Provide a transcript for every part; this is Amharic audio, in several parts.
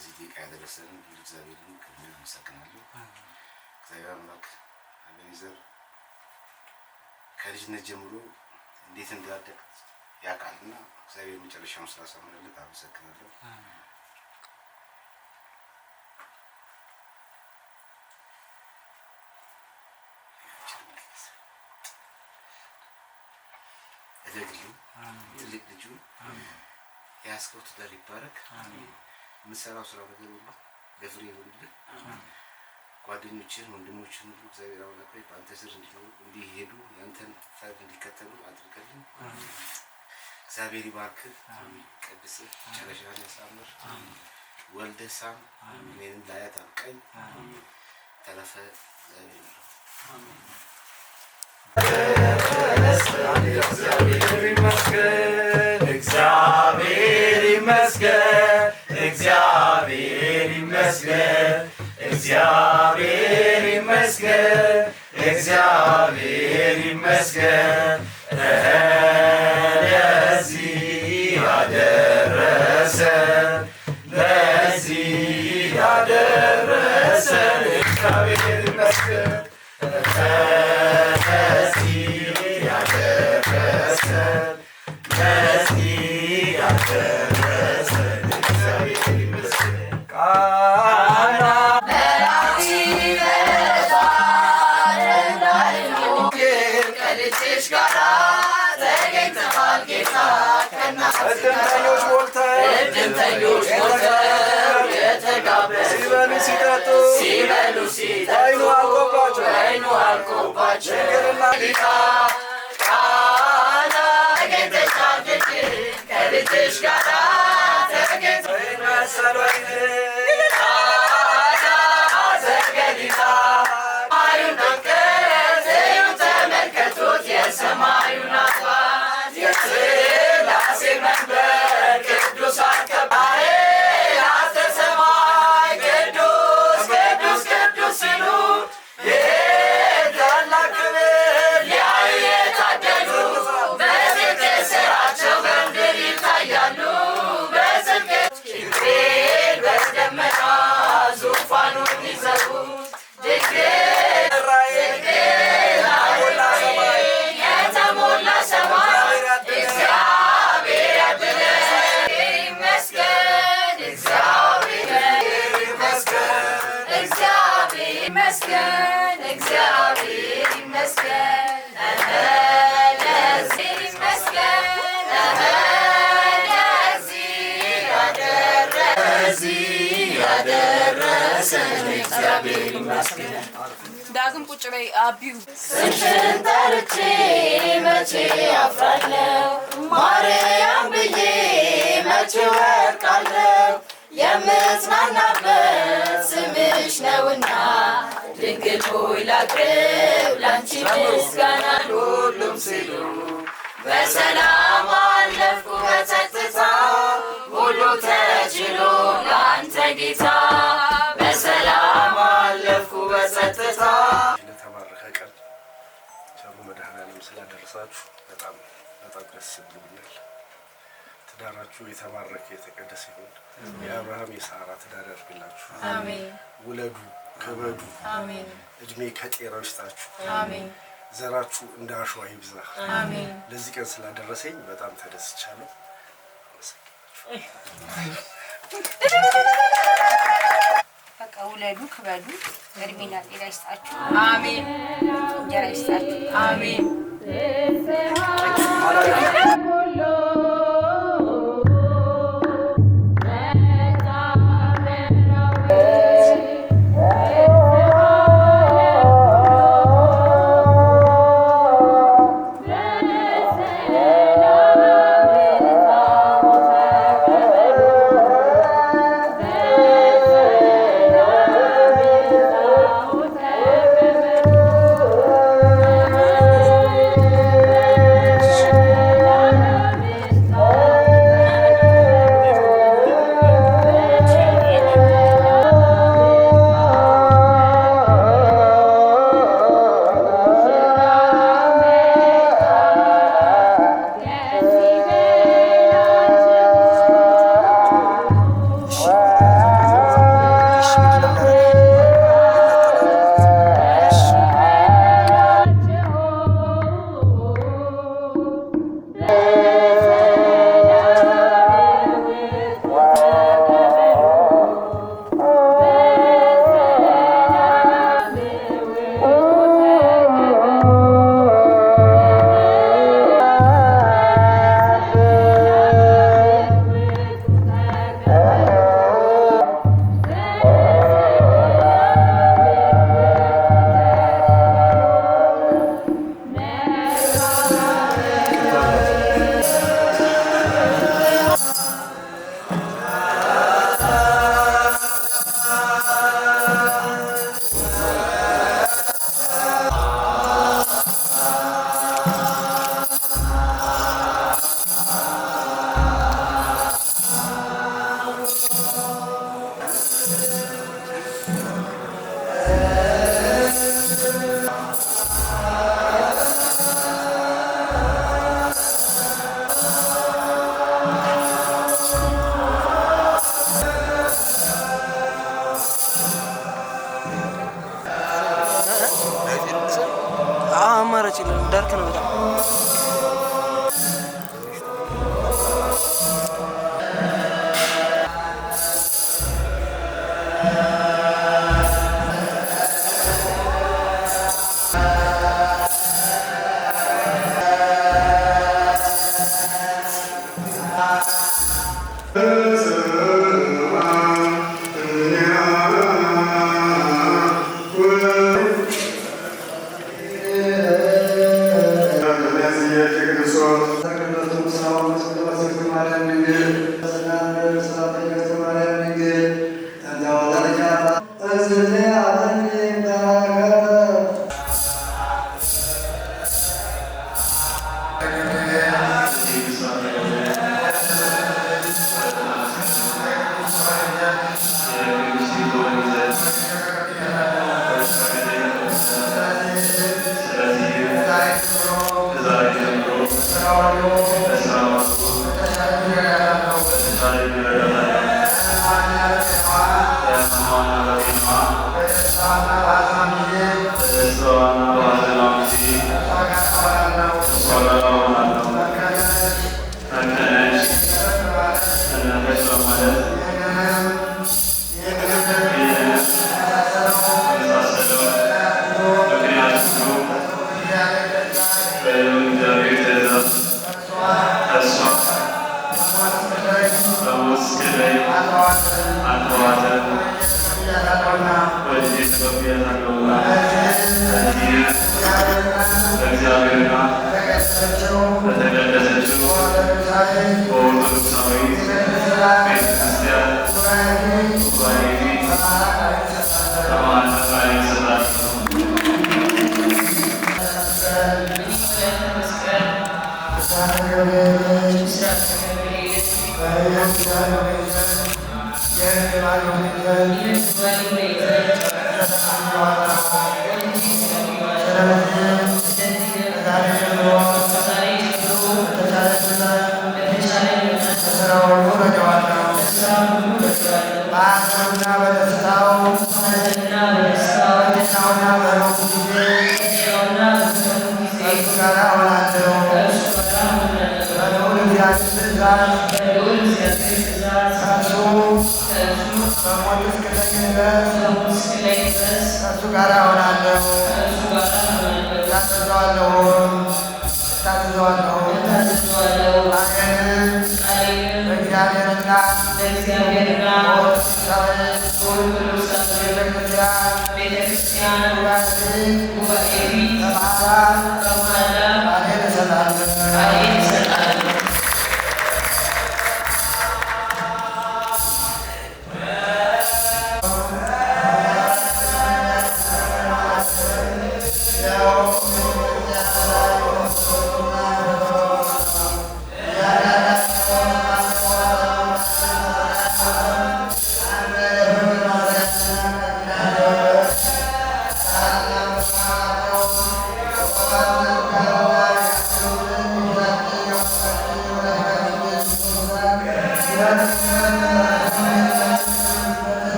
ለዚህ ደቂቃ ያደረሰን እግዚአብሔርን ከልብ አመሰግናለሁ። እግዚአብሔር አምላክ አቤኔዘር ከልጅነት ጀምሮ እንዴት እንዳደግ ያውቃልና እግዚአብሔር መጨረሻውን ስላሳመረለት አመሰግናለሁ። እደግልኝ ትልቅ ልጁ ያስከው ትዳር ይባረክ። የምትሰራው ስራ ነገር ሁሉ ለፍሬ ይሁንልህ። ጓደኞችን ወንድሞችን ሁሉ እግዚአብሔር አምላክ በአንተ ስር እንዲኖሩ እንዲሄዱ ያንተን ፈቃድ እንዲከተሉ አድርገልኝ። እግዚአብሔር ይባርክህ፣ ይቀድስህ፣ መጨረሻህን ያሳምር። ወልደህ ሳም፣ እኔንም ላያት አብቃኝ። ተረፈ እግዚአብሔር ነው። እግዚአብሔር ይመስገን፣ እግዚአብሔር ይመስገን፣ እግዚአብሔር ይመስገን፣ እግዚአብሔር ይመስገን፣ እግዚአብሔር ይመስገን። ለዚህ ያደረሰን፣ ለዚህ ያደረሰን እግዚአብሔር ይመስገን። ሲበሉ ሲጠጡ አይኑ አልቆባቸው ቃና ተገኝተሻለች ከልጅሽ ጋራ ተገኝተሻለች ዘገሊላ ሰማዩን አንቀጽ ተመልከቱት የሰማዩን አባት የሥላሴ መንበር ቅዱሳን ከባሬ ዳግም ቁጭ በይ አቢው ስምሽን ጠርቼ መቼ አፍራለሁ ማርያም ብዬ መቼ ወድቃለሁ የምጽናናበት ስምሽ ነውና ድንግል ሆይ ላቅርብ ላንቺ ምስጋና ሁሉም ሲሉ በሰላም አለፍኩ በጸጥታ ሁሉ ተችሎ ለአንተ ጌታ በሰላም አለፍኩ በጸጥታ። ለተባረከ ቀን ቸሩ መድኃኔዓለም ስላደረሳችሁ በጣም ደስ ብሎኛል። ትዳራችሁ የተባረከ የተቀደሰ ይሁን። የአብርሃም የሳራ ትዳር ያድርግላችሁ። አሜን። ውለዱ፣ ክበዱ። አሜን። እድሜ ከጤናው ይስጣችሁ። አሜን። ዘራችሁ እንደ አሸዋ ይብዛ። አሜን። ለዚህ ቀን ስላደረሰኝ በጣም ተደስቻለሁ። በቃ ውለዱ፣ ክበዱ፣ እድሜና ጤና ይስጣችሁ። አሜን። እንጀራ ይስጣችሁ። አሜን። Thank you.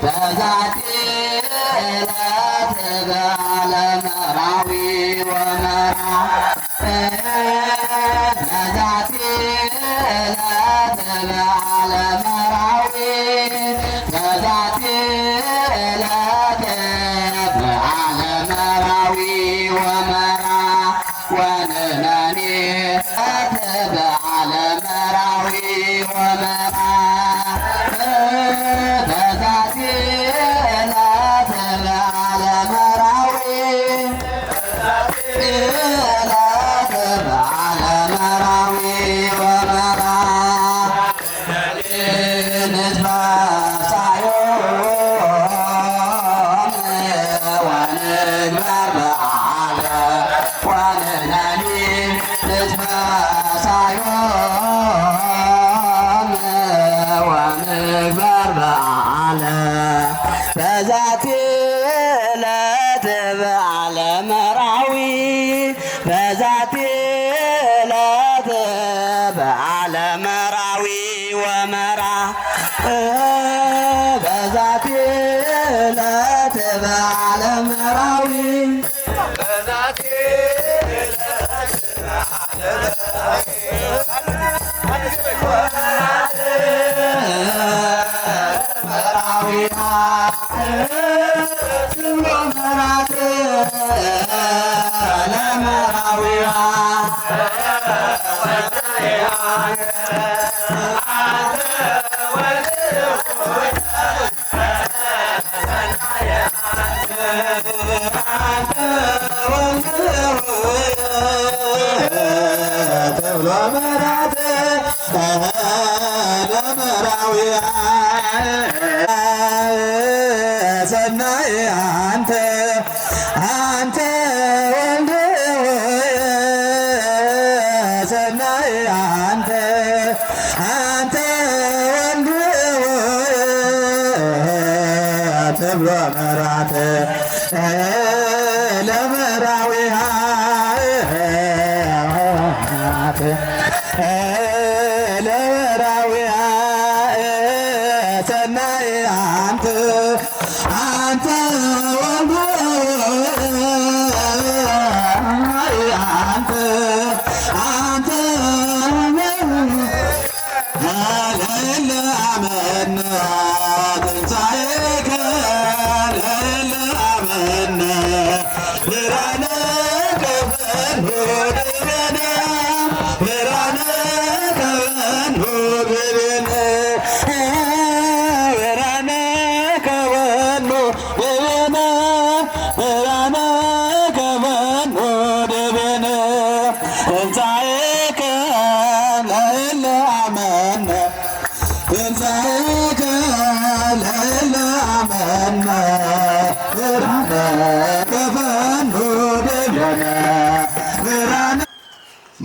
በዛቲ ዕለት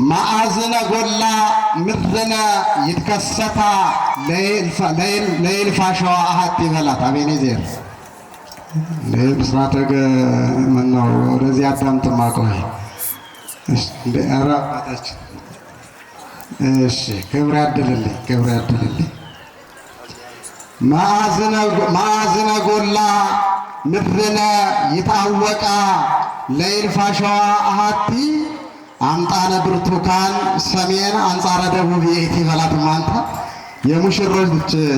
ማዕዝነ ጎላ ምድርነ ይትከሰታ ለይልፋ ሸዋ አሃት ይበላት አቤኔዘር ለብስራተ መናው ወደዚህ አዳምጥማ ቆይ እንደ አራባታችን እሺ ክብር ያድልልኝ ማዕዝነ ጎላ ምድርነ ይታወቃ ለይልፋ ሸዋ አሃቲ አምጣነ ብርቱካን ሰሜን አንጻረ ደቡብ የኢቲ በላት ማንታ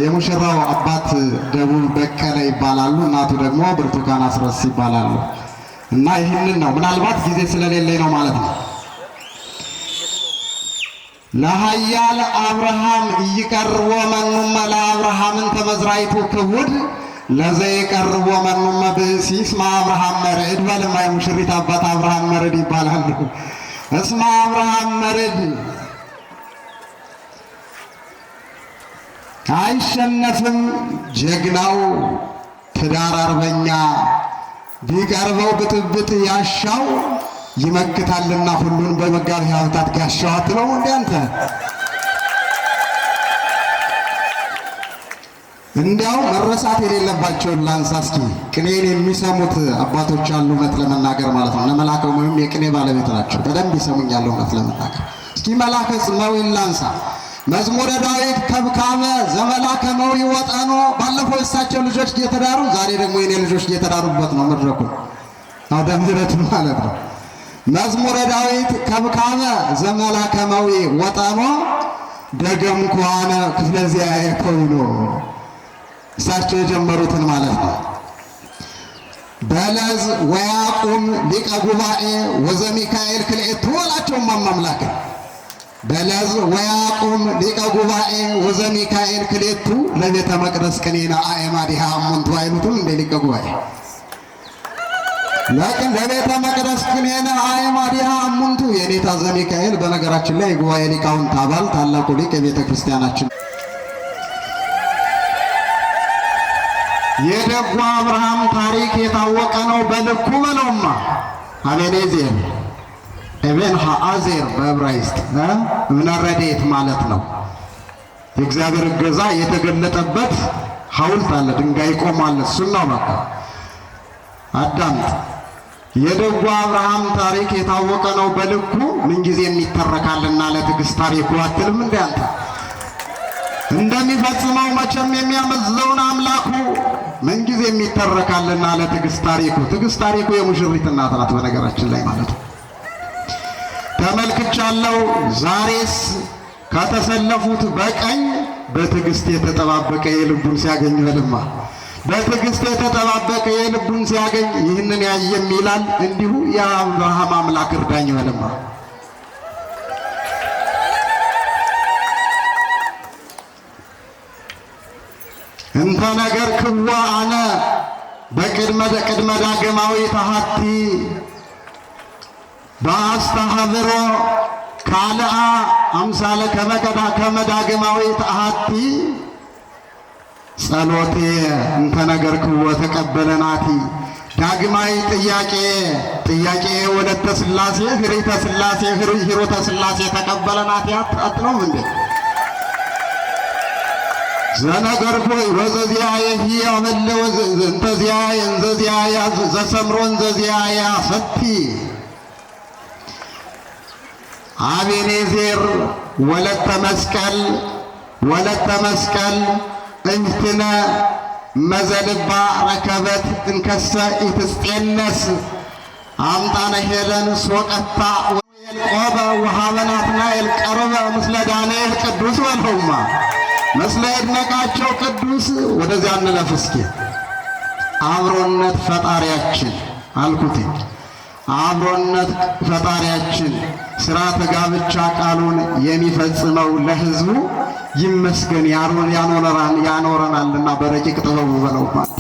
የሙሽራው አባት ደቡብ በቀለ ይባላሉ። እናቱ ደግሞ ብርቱካን አስረስ ይባላሉ። እና ይህንን ነው ምናልባት ጊዜ ስለሌለኝ ነው ማለት ነው። ለኃያል አብርሃም ይቀርቦ መኑመ ለአብርሃምን ተመዝራይቱ ክቡድ ለዘይቀርቦ መኑመ ብእሲ እስመ አብርሃም መርዕድ በልማ የሙሽሪት አባት አብርሃም መርዕድ ይባላሉ። እስመ አብርሃም መርዕድ አይሸነፍም ጀግናው ትዳር አርበኛ ቢቀርበው ብጥብጥ ያሻው ይመክታልና ሁሉን በመጋቢ ሀብታት ጋሻው አትለው እንደ አንተ እንዲያው መረሳት የሌለባቸውን ላንሳ እስኪ ቅኔን የሚሰሙት አባቶች አሉ እውነት ለመናገር ማለት ነው። ለመላከ ወይም የቅኔ ባለቤት ናቸው በደንብ ይሰሙኛል እውነት ለመናገር እስኪ መላከ ጽመዊን ላንሳ መዝሙረ ዳዊት ከብካመ ዘመላከ መዊ ወጠኖ ባለፈው እሳቸው ልጆች እየተዳሩ ዛሬ ደግሞ የኔ ልጆች እየተዳሩበት ነው መድረኩ አውደ ምሕረት ማለት ነው። መዝሙረ ዳዊት ከብካበ ዘመላከማዊ ወጣሞ ደገም ከሆነ ክፍለ ዚአየ ኮይኑ እሳቸው የጀመሩትን ማለት ነው። በለዝ ወያቁም ሊቀ ጉባኤ ወዘሚካኤል ክልኤቱ ወላቸው ማማምላክ በለዝ ወያቁም ሊቀ ጉባኤ ወዘሚካኤል ክልኤቱ ለቤተ መቅደስ ቅኔና አእማዲሃ አሙንቱ አይሉትም እንደ ሊቀ ጉባኤ ለቅን ለቤተ መቅደስ ቅኔና አእማዲሃ አሙንቱ የኔታ ዘሚካኤል በነገራችን ላይ ጉባኤ ሊቃውንት አባል ታላቁ ሊቅ የቤተ ክርስቲያናችን የደጉ አብርሃም ታሪክ የታወቀ ነው። በልኩ በለውማ አቤኔዜር ኤቤን ሀአዜር በዕብራይስጥ እብነ ረድኤት ማለት ነው። የእግዚአብሔር እገዛ የተገለጠበት ሐውልት አለ፣ ድንጋይ ቆሟል። እሱን ነው በቃ አዳምጥ። የደጉ አብርሃም ታሪክ የታወቀ ነው በልኩ ምንጊዜም ይተረካልና ለትዕግስት ታሪኩ አትልም እንደ አንተ እንደሚፈጽመው መቼም የሚያመዝነውን አምላኩ ምንጊዜም ይተረካልና ለትዕግስት ታሪኩ። ትዕግስት ታሪኩ የሙሽሪት እናት ናት በነገራችን ላይ ማለት ነው። ተመልክቻለሁ ዛሬስ ከተሰለፉት በቀኝ በትዕግስት የተጠባበቀ የልቡን ሲያገኝ በልማ በትዕግስት የተጠባበቀ የልቡን ሲያገኝ ይህንን ያየም ይላል እንዲሁ የአብርሃም አምላክ እርዳኝ በልማ እንተ ነገር ክዋ አነ በቅድመ ዳግማዊ ተሐቲ በአስተሐብሮ ካልአ አምሳለ ከመዳግማዊ ተሐቲ ጸሎቴ እንተ ነገር ክዋ ተቀበለናቲ ዳግማዊ ጥያቄ ወለተ ሥላሴ ህሪተ ሥላሴ ህሮተ ሥላሴ ተቀበለናቲ አትነውም እንዴ ዘነገር ሆይ ወዘዚያየ ያመለ እንተዚያየ እንዘዚያየ ዘሰምሮን ዘዚያየ ሰቲ አቤኔዜር ወለተ መስቀል እንትነ መዘልባ ረከበት እንከሰ ኢትስጤነስ አምጣነ ሄለን ሶቀታ ወልቆበ ወሃበናትና የልቀረበ ምስለ ዳንኤል ቅዱስ ወልሁማ መስለ ይድነቃቸው ቅዱስ። ወደዚያ እንለፍ እስኪ። አብሮነት ፈጣሪያችን አልኩት። አብሮነት ፈጣሪያችን ሥርዓተ ጋብቻ ቃሉን የሚፈጽመው ለሕዝቡ ይመስገን ያኖረናልና በረቂቅ ጥበቡ በለው ማለት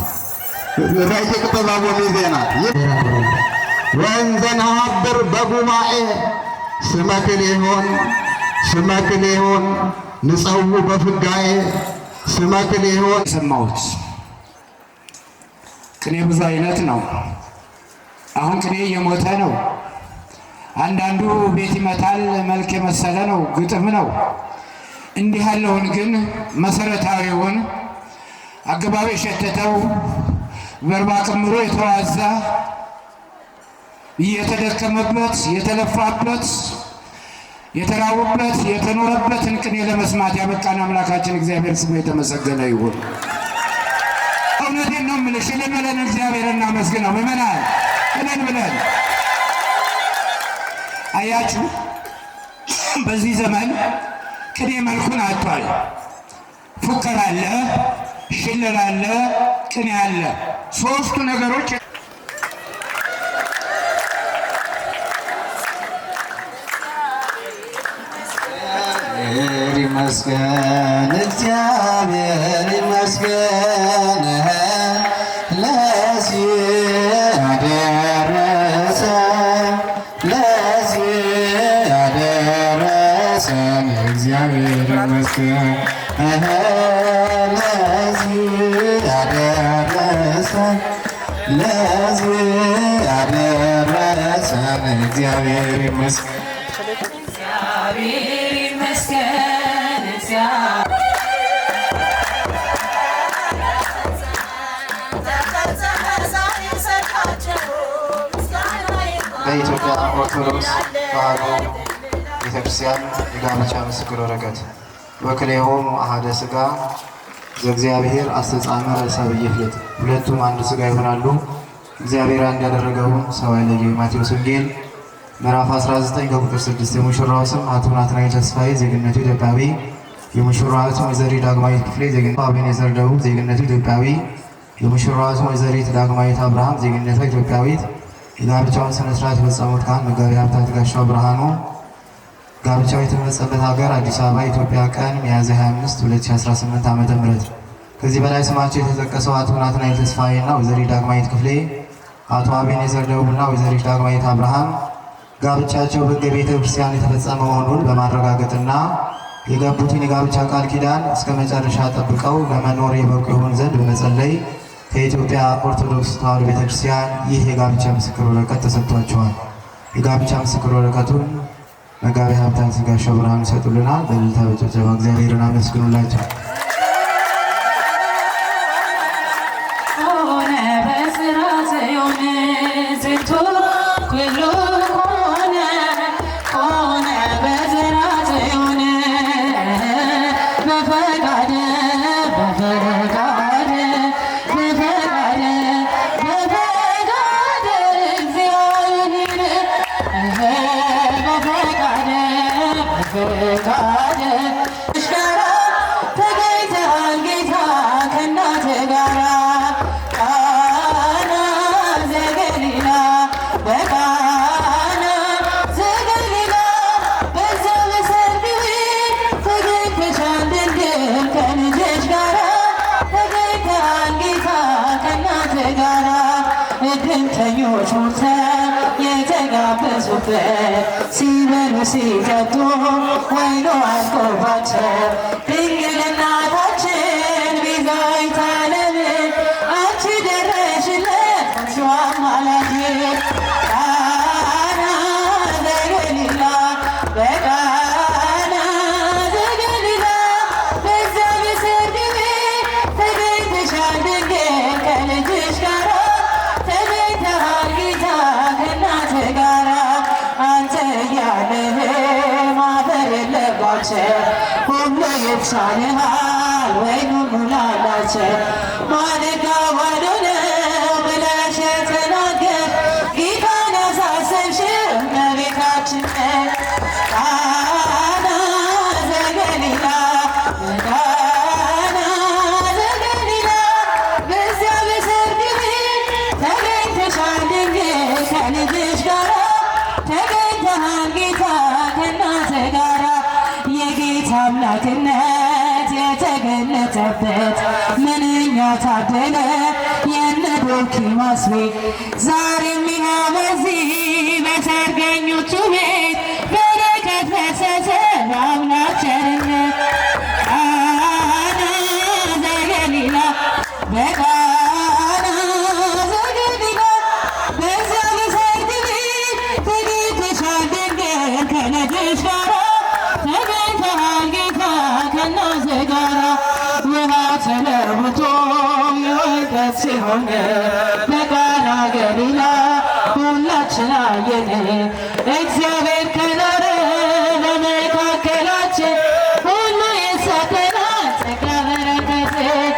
ረቂቅ ጥበቡ ሚዜናት ወንዘናብር በጉባኤ ስመክል ይሆን ንጸው በፍጋዬ ስመክል ይሆን የሰማሁት ቅኔ ብዙ አይነት ነው። አሁን ቅኔ እየሞተ ነው። አንዳንዱ ቤት ይመታል፣ መልክ የመሰለ ነው፣ ግጥም ነው። እንዲህ ያለውን ግን መሰረታዊውን አገባብ የሸተተው በርባ ቅምሮ የተዋዛ የተደከመበት የተለፋበት የተራቡበት የተኖረበትን ቅኔ ለመስማት ያበቃን አምላካችን እግዚአብሔር ስሙ የተመሰገነ ይሁን። እውነቴን ነው የምልሽ። እልል ብለን እግዚአብሔር እናመስግነው። ምእመናን እልል ብለን አያችሁ፣ በዚህ ዘመን ቅኔ መልኩን አጥቷል። ፉከራ አለ፣ ሽለላ አለ፣ ቅኔ አለ። ሶስቱ ነገሮች ይመስገን እግዚአብሔር ይመስገን ለዚህ ያደረሰን እግዚአብሔር ይመስገን ለዚህ ያደረሰን እግዚአብሔር ይመስገን በኢትዮጵያ ኦርቶዶክስ ተዋሕዶ ቤተክርስቲያን የጋብቻ ምስክር ወረቀት ወክልኤሆሙ አሐደ ሥጋ ዘእግዚአብሔር አስተጻመረ ሰብእ ይፍለጥ። ሁለቱም አንድ ሥጋ ይሆናሉ፣ እግዚአብሔር አንድ ያደረገውን ሰው አይለየው። ማቴዎስ ወንጌል ምዕራፍ 19 ከቁጥር 6 የሙሽራው ስም አቶ ናትናኤል ተስፋዬ ዜግነቱ ኢትዮጵያዊ። የሙሽራዋ ስም ወይዘሪት ዳግማዊት ክፍሌ ዜግነቱ አቤኔዘር ደቡብ ዜግነቱ ኢትዮጵያዊ። የሙሽራዋ ስም ወይዘሪት ዳግማዊት አብርሃም ዜግነቷ ኢትዮጵያዊት። የጋብቻውን ስነ ስርዓት የፈጸሙት ካህን መጋቤ ሀብታት ጋሻው ብርሃኑ። ጋብቻው የተፈጸመበት ሀገር አዲስ አበባ ኢትዮጵያ። ቀን ሚያዝያ 25 2018 ዓ.ም። ከዚህ በላይ ስማቸው የተጠቀሰው አቶ ናትናኤል ተስፋዬና ወይዘሪት ዳግማዊት ክፍሌ፣ አቶ አቤኔዘር ደቡብና ወይዘሪት ዳግማዊት አብርሃም ጋብቻቸው በሕገ ቤተ ክርስቲያን የተፈጸመ መሆኑን በማረጋገጥና የገቡትን የጋብቻ ቃል ኪዳን እስከ መጨረሻ ጠብቀው ለመኖር የበቁ ይሆን ዘንድ በመጸለይ ከኢትዮጵያ ኦርቶዶክስ ተዋሕዶ ቤተክርስቲያን ይህ የጋብቻ ምስክር ወረቀት ተሰጥቷቸዋል። የጋብቻ ምስክር ወረቀቱን መጋቤ ሀብታት ጋሻው ብርሃኑ ይሰጡልናል። በእልልታ በጭብጨባ እግዚአብሔርን አመስግኑላቸው። ሲበሉ ሲጠጡ ወይኑ አልቆባቸው ድንግል እናታችን ቤዛዊተ ዓለም አንቺ ደረሽለት አንቺው አማላጅ። ቃና ዘገሊላ በቃና ዘገሊላ በዛ በሰርግ ቤት ተገኝተሻል ድንግል ከልጅሽ ጋራ ተገኝተሃል ጌታ ከእናትህ ጋራ አንተ ያለህ ማፈር የለባቸው ሁሉ ይብሳልሃል ወይኑ ሙላላቸው ማደጋ ባዶ ነው ብለሽ የተናገር ጌታን ያሳሰብሽው እመቤታችን ቃና ዘገሊላ ቃና ዘገሊላ በዚያ በሰርግ ቤት ተገኝተሻል ድንግል ከልጅሽ ጋራ ተገኝተሃል ጌታ ከእናትህ ጋራ የጌታ አምላክነት የተገለጠበት ምንኛ ታደለ የነ ዶኪማስ ቤት ዛሬም ይኸው በዚህ በሰርገኞቹ ቤት በረከት ፈሰሰ በአምላክ ቸርነት። ቃና ዘገሊላ በቃና ዘገሊላ በዚያ በሰርግ ቤት ተገኝተሻል ድንግል ከልጅሽ ጋራ ተገኝተሃል ጌታ ከእናትህ ጋራ ውሃ ተለውጦ የወይን ጠጅ ሲሆን በቃና ገሊላ ሁላችን አየን። እግዚአብሔር ከኖረ በመካከላችን ሁሉ ይሰጠናል ጸጋ በረከት።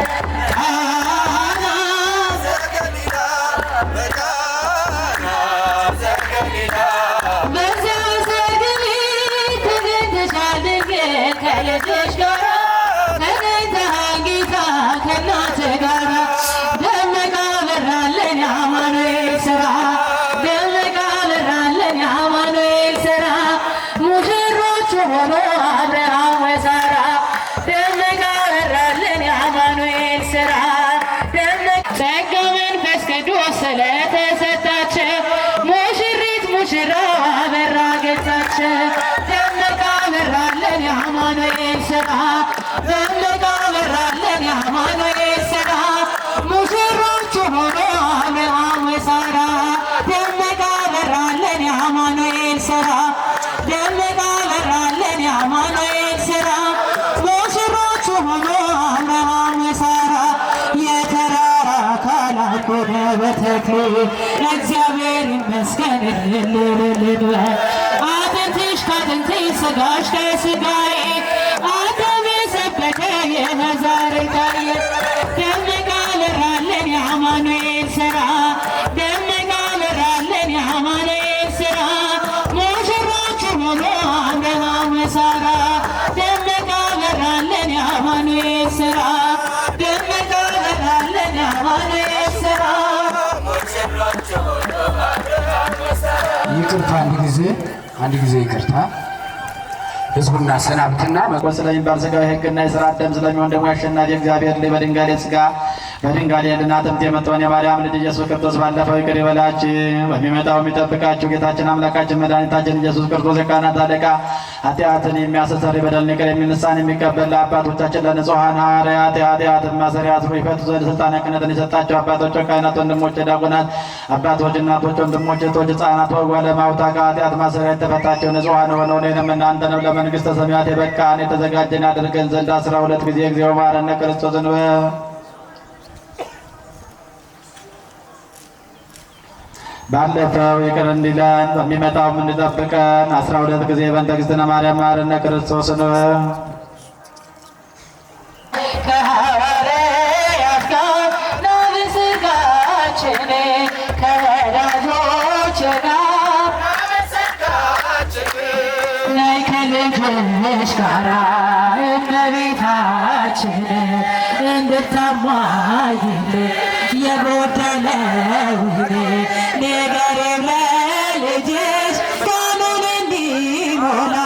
ቃና ዘገሊላ በቃና ዘገሊላ በዚያ በሰርግ ቤት ተገኝተሻል ድንግል ከልጅሽ ጋራ ተገኝተሃል ጌታ ከእናትህ ጋራ ደመቀ በራልን የአማኑኤል ሥራ ደመቀ በራልን የአማኑኤል ሥራ ሙሽሮቹ ሆኖ አብርሃም ወሳራ ደመቀ በራልን የአማኑኤል ሥራ ጸጋ መንፈስ ቅዱስ ስለተሰጣቸው ሙሽሪት ሙሽራው አበራ ገጻቸው ደመቀ በራልን የአማኑኤል ሥራ ደመቀ በራልን የአማኑኤል ሥራ ሙሽሮቹ ሆኖ አብርሃም ወሳራ ደመቀ በራልን የአማኑኤል ሥራ ደመቀ በራልን የአማኑኤል ሥራ ሙሽሮቹ ሆኖ አብርሃም ወሳራ የተራራ አካላት ሆነ በተክሌ እግዚአብሔር ይመስገን እልል በል አጥንትሽ ከአጥንቴ ሥጋሽ ከሥጋዬ አዳም የሰበከ የዛሬ ታየ ደመቀ በራልን የአማኑኤል ሥራ ይቅርታ አንድ ጊዜ ይቅርታ። ህዝቡና ሰናብትና ስለሚባል ሥጋዊ ሕግና የሥርዓት ደም ስለሚሆን ደግሞ አሸናፊ እግዚአብሔር ልጅ በድንጋሌ ሥጋ በድንጋሌ ሕሊና ጥምት የመጣውን የማርያም ልጅ ኢየሱስ ክርስቶስ ባለፈው ይቅር ይበላችሁ፣ በሚመጣው የሚጠብቃችሁ ጌታችን አምላካችን መድኃኒታችን ኢየሱስ ክርስቶስ የካህናት አለቃ ኃጢአትን የሚያስተሰርይ በደልን ይቅር የሚል ንስሐን የሚቀበል ለአባቶቻችን ለንጹሐን ሐዋርያት የኃጢአትን ማሰሪያ አስሮ ይፈቱ ዘንድ ሥልጣነ ክህነትን የሰጣቸው አባቶች፣ ካህናት፣ ወንድሞች፣ ዲያቆናት፣ አባቶች፣ እናቶች፣ ወንድሞች፣ እህቶች፣ ሕፃናት ወግ ባለማውታ ከኃጢአት ማሰሪያ የተፈታቸው ንጹሐን ሆነው እኔንም እናንተንም ለመንግሥተ ሰማያት የበቃን የተዘጋጀን ያደርገን ዘንድ 12 ጊዜ እግዚኦ መሐረነ ክርስቶስ ባለፈው ይቅር እንዲለን በሚመጣው እንዲጠብቀን 12 ጊዜ በእንተ እግዝእትነ ማርያም መሐረነ ክርስቶስ ከሐዋርያት ጋር ነው በሥጋችን ከወዳጆች ጋር ነይ ከልጅሽ ጋር እመቤታችን እንድታሟይልን የጎደለውን ንገሪው ለልጅሽ ቃሉን እንዲሞላ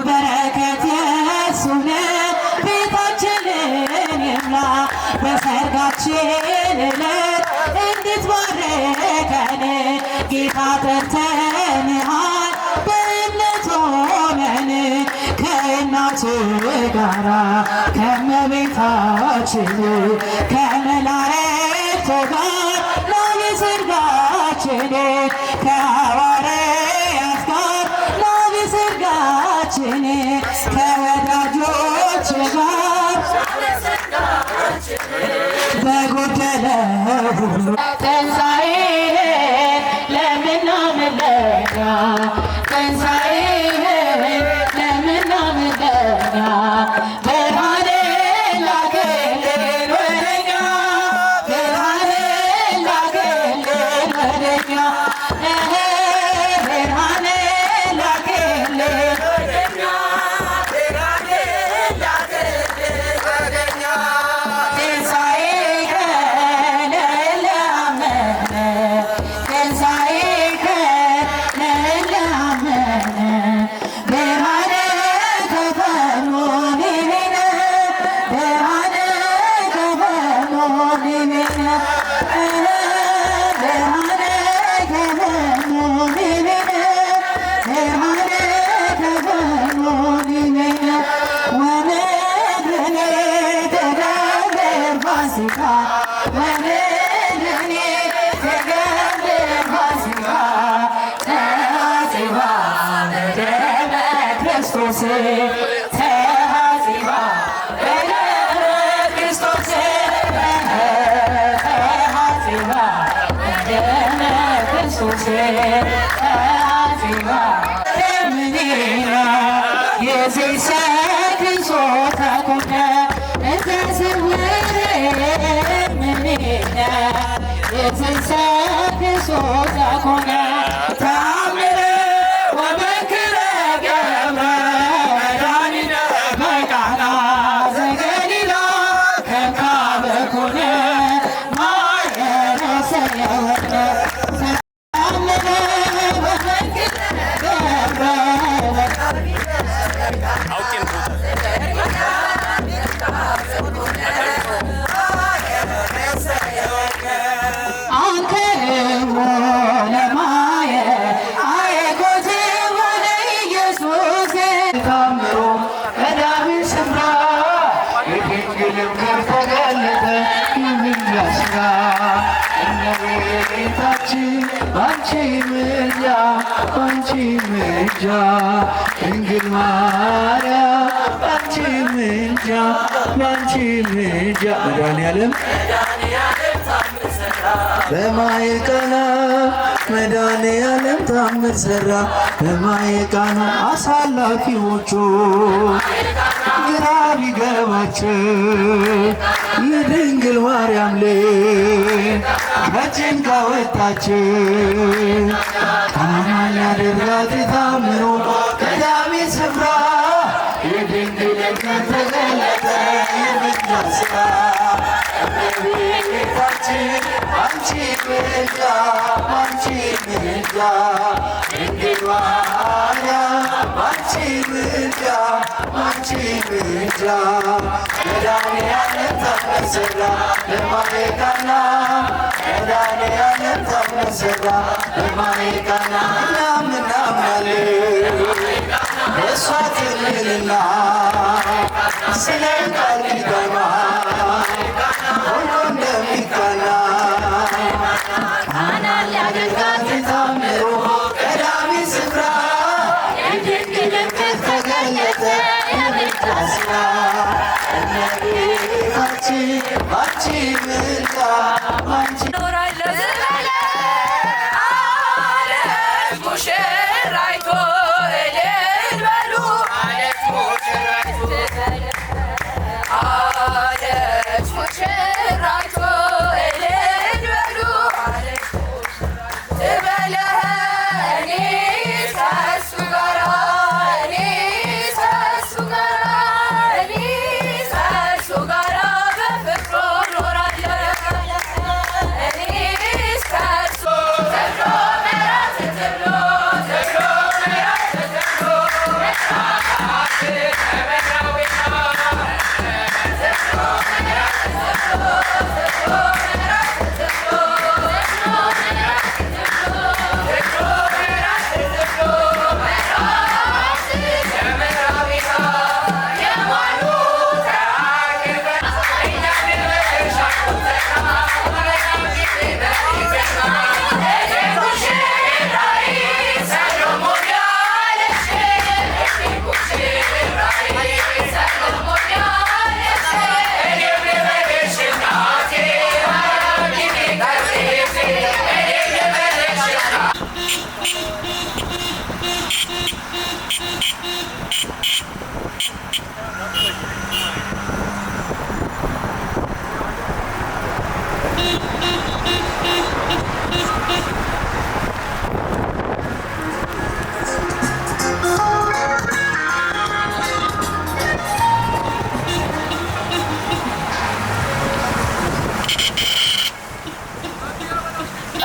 በረከት የእሱ ነው ቤታችንን ይምላ በሰርጋችን ዕለት እንድትባርከን ጌታ ጠርተንሃል በእምነት ሆነን ከእናቱ ጋራ ከእመቤታችን ከመላእክቱ ጋር ነው በሰርጋችን ከሐዋርያት ጋር ነው በሰርጋችን ከወዳጆች ጋር በጎደለው ሁሉ ትንሣኤህን ለምናምን ለእኛ ትንሣኤህን ለምናምን ለእኛ ብርሃንን ላክልን ወደኛ ብርሃንን ላክልን ወደኛ ብርሃንን ላክልን ወደኛ ብርሃንን ላክልን ወደኛ ትንሣኤህን ለአመነ ትንሣኤህን ለአመነ ብርሃነ ከፈኖን ይቤነ ብርሃነ ከፈኖን ይቤነ ብርሃነ ከፈኖን ይቤነ ብርሃነ ከፈኖን ይቤነ ወምድርኔ ተገብር ፋሲካ ወምድርኔ ተገብር ፋሲካ ተሐጽባ በደመ ክርስቶስ ተሐጽባ በደመ ክርስቶስ ተሐጽባ በደመ ክርስቶስ ተሐጽባ ለምኔና የዘይሰክሶታ ኮነ እንተስውር ምኔና የዘይሰክሶታ ኮነ ታምረ ወመንክረ ገብረ መድኃኒነ በቃና ዘገሊላ ከካበ ኮነ ማየነ ሰየወነ ታምረ ወመንክረ ገብረ አንከርዎ ለማየ አየኮትዎ ለኢየሱስ ታምሮ በዳዊት ስፍራ የድንግልም ክብር ተገለጠ ይህን ስራ እመቤታችን ባንቺ ምልጃ ባንቺ ምልጃ ድንግል ማርያም ባንቺ ምልጃ ባንቺ ምልጃ መድኃኒዓለም በማየ ቃና መድኃኒዓለም ታምር ሠራ በማየ ቃና አሳላፊዎቹ ግራ ቢገባቸው የድንግል ማርያም ልጅ ከጭንቅ አወጣቸው ቃናን ያደረጋት ታምሮ በዳዊት ስፍራ የድንግል ክብር ተገለጠ የምልጃ ሥራ እመቤታችን አንቺ ምልጃ ባንቺ ምልጃ ድንግል ማርያም ባንቺ ምልጃ ባንቺ ምልጃ መድኃኒዓለም ተመሰላ ለማይቃና መድኃኒዓለም ተመሰላ ለማይቃና እኛም እናምናለን እሷ ትምልና ስለ ቃል ኪዳኗ ሁሉ እንደሚቃና ቃና ሊያደርጋት ታምሮ ቀዳሚ ስፍራ የድንግል ምልክት ተገለጠ የምልጃ ስራ እመቤታችን ባንቺ ምልጃ ባንቺ ሙሽራይቱ እልል በሉ አለች ሙሽራይቱ እልል በሉ ትበለህ እኔ ከእሱ ጋራ እኔ ከእሱ ጋራ እኔ ከእሱ ጋራ በፍቅሩ እኖራለሁ እኔ ከእሱ ተብሎ መራት ተብሎ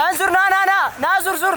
አንዙር ና ዙር ዙር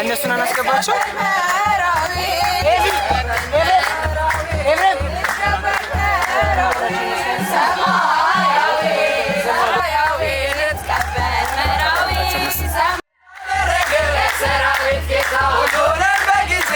እነሱን አናስገባቸው። ሰራዊት ጌታ ሁሉንም በጊዜ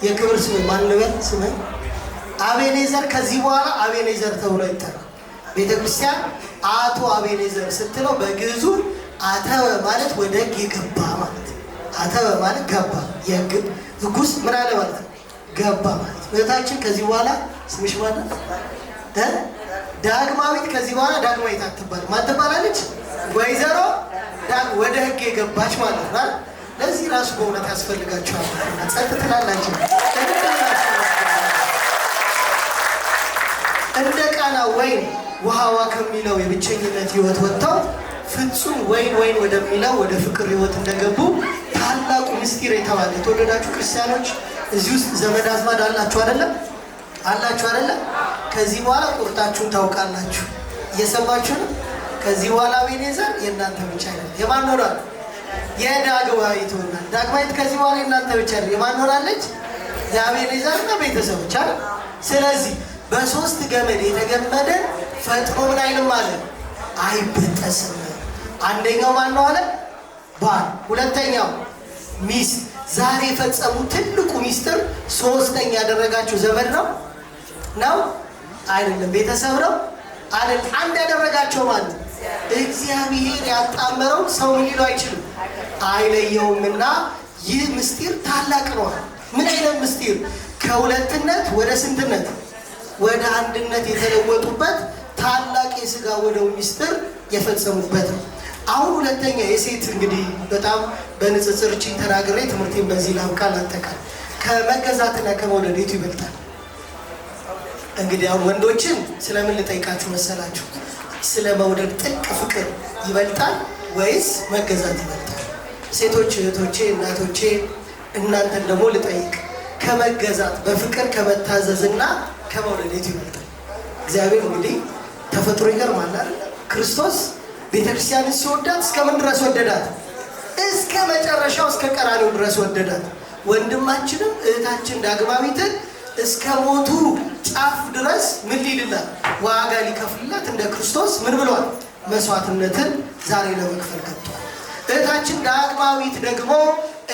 የክብር ስም ማንበል ስም አቤኔዘር ከዚህ በኋላ አቤኔዘር ተብሎ ይጠራል። ቤተክርስቲያን አቶ አቤኔዘር ስትለው በግዕዙ አተበ ማለት ወደ ሕግ የገባ ማለት አተበ ማለት ገባ የግስ ምን አለ ማለት ገባ ማለት እህታችን ከዚህ በኋላ ስምሽ ማለት ዳግማዊት ከዚህ በኋላ ዳግማዊት አትባልም። ማን ትባላለች? ወይዘሮ ወደ ሕግ የገባች ማለት ነው። ለዚህ ራሱ በእውነት ያስፈልጋቸዋል። ጸጥ ትላላችሁ። እንደ ቃና ወይን ውሃዋ ከሚለው የብቸኝነት ህይወት ወጥተው ፍጹም ወይን ወደሚለው ወደ ፍቅር ህይወት እንደገቡ ታላቁ ምስጢር የተባለ የተወደዳችሁ ክርስቲያኖች እዚህ ውስጥ ዘመድ አዝማድ አላችሁ አይደለም? አላችሁ አይደለ? ከዚህ በኋላ ቁርጣችሁን ታውቃላችሁ። እየሰማችሁ ነው። ከዚህ በኋላ አቤኔዘር የእናንተ ብቻ አይደለም። የማን ሆኗል? የዳግማዊት ሆኗል። ዳግማዊት ከዚህ በኋላ የእናንተ ብቻ አይደለም። የማን ሆናለች? የአቤኔዘርና ቤተሰቦች አይደል? ስለዚህ በሶስት ገመድ የተገመደ ፈጥኖ ምን አይልም አለ? አይበጠስም። አንደኛው ማን ነው አለ? ባል። ሁለተኛው ሚስት። ዛሬ የፈጸሙ ትልቁ ሚስጥር ሶስተኛ ያደረጋችሁ ዘመድ ነው አይደለም? ቤተሰብ ነው አይደል? አንድ ያደረጋቸው ማለት እግዚአብሔር ያጣመረው ሰው ምን ሊለው አይችልም፣ አይለየውምና ይህ ምስጢር ታላቅ ነው። ምን አይነት ምስጢር? ከሁለትነት ወደ ስንትነት? ወደ አንድነት የተለወጡበት ታላቅ የሥጋ ወደው ምስጢር የፈጸሙበት ነው። አሁን ሁለተኛ የሴት እንግዲህ በጣም በንጽጽር እቺ ተናግሬ ትምህርቴን በዚህ ላብቃል። አጠቃላይ ከመገዛትና ከመውደድ የቱ ይበልጣል? እንግዲህ አሁን ወንዶችን ስለምን ልጠይቃችሁ መሰላችሁ? ስለ መውደድ ጥልቅ ፍቅር ይበልጣል ወይስ መገዛት ይበልጣል? ሴቶች እህቶቼ፣ እናቶቼ እናንተን ደግሞ ልጠይቅ፣ ከመገዛት በፍቅር ከመታዘዝና ከመውደድ የቱ ይበልጣል? እግዚአብሔር እንግዲህ ተፈጥሮ ይገርማል አይደል? ክርስቶስ ቤተክርስቲያንን ሲወዳት እስከምን ድረስ ወደዳት? እስከ መጨረሻው እስከ ቀራንዮ ድረስ ወደዳት። ወንድማችንም እህታችን ዳግማዊትን እስከ ሞቱ ጫፍ ድረስ ምን ሊልላት? ዋጋ ሊከፍልላት እንደ ክርስቶስ ምን ብሏል? መስዋዕትነትን ዛሬ ለመክፈል ገብቷል። እህታችን ዳግማዊት ደግሞ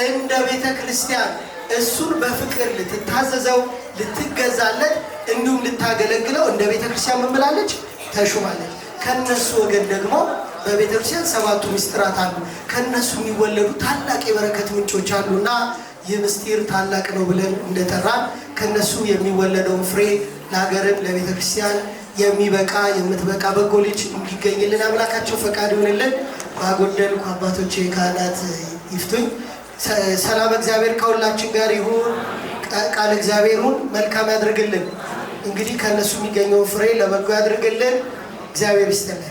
እንደ ቤተ ክርስቲያን እሱን በፍቅር ልትታዘዘው፣ ልትገዛለት፣ እንዲሁም ልታገለግለው እንደ ቤተ ክርስቲያን ምን ብላለች? ተሹማለች። ከነሱ ወገን ደግሞ በቤተ ክርስቲያን 7ቱ ምስጢራት አሉ። ከነሱ የሚወለዱ ታላቅ የበረከት ምንጮች አሉና ይህ ምስጢር ታላቅ ነው ብለን እንደጠራን ከነሱ የሚወለደውን ፍሬ ለሀገርን ለቤተ ክርስቲያን የሚበቃ የምትበቃ በጎ ልጅ እንዲገኝልን አምላካቸው ፈቃድ ይሆንልን። ባጎደልኩ አባቶቼ ካህናት ይፍቱኝ። ሰላም እግዚአብሔር ከሁላችን ጋር ይሁን። ቃል እግዚአብሔሩን መልካም ያድርግልን። እንግዲህ ከነሱ የሚገኘውን ፍሬ ለበጎ ያድርግልን። እግዚአብሔር ይስጥልን።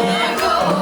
Michael,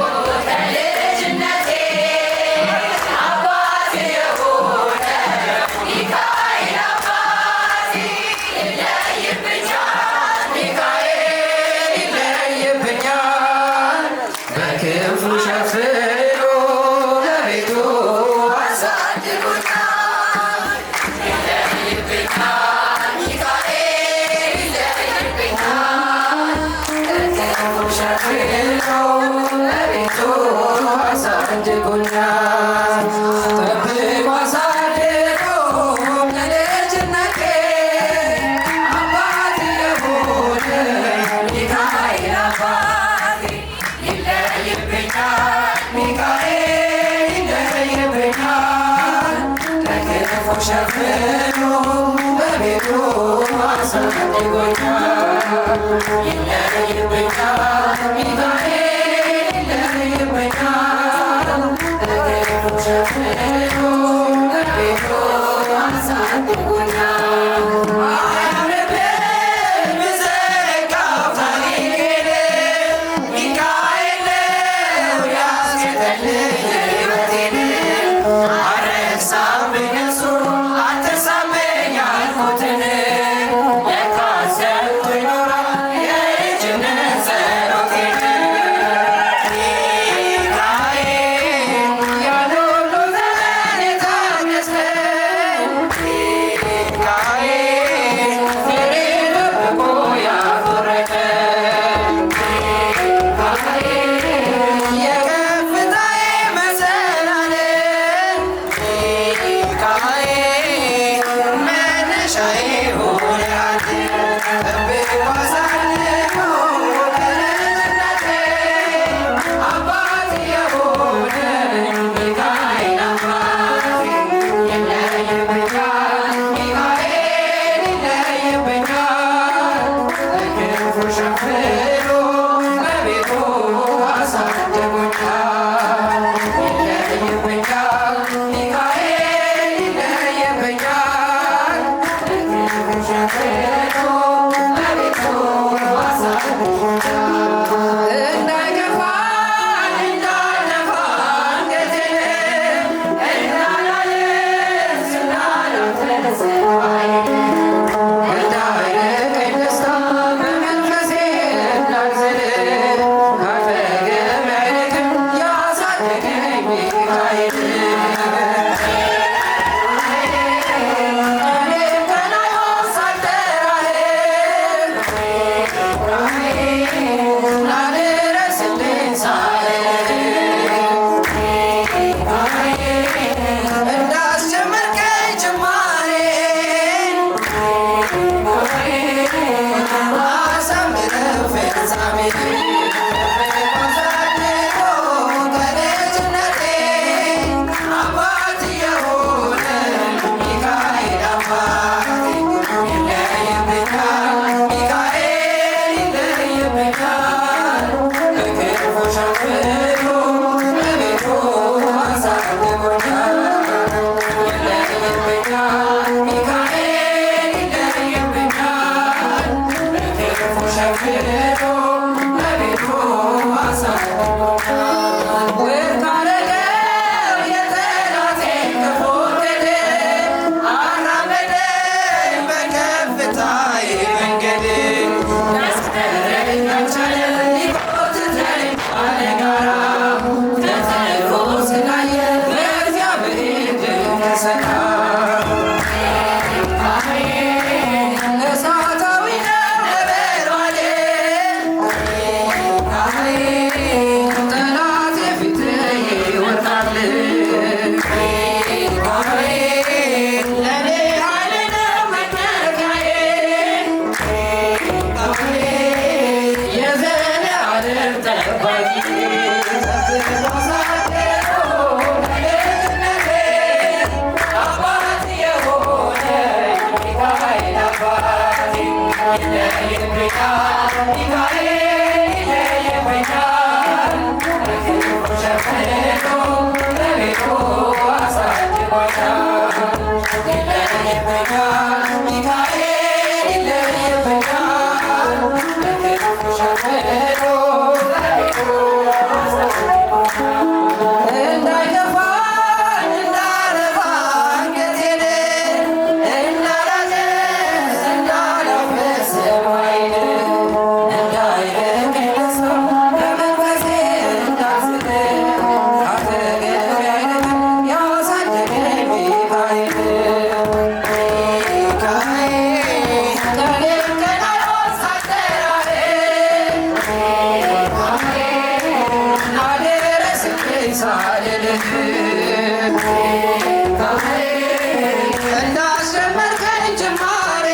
እንዳስጀመርከኝ ጅማሬ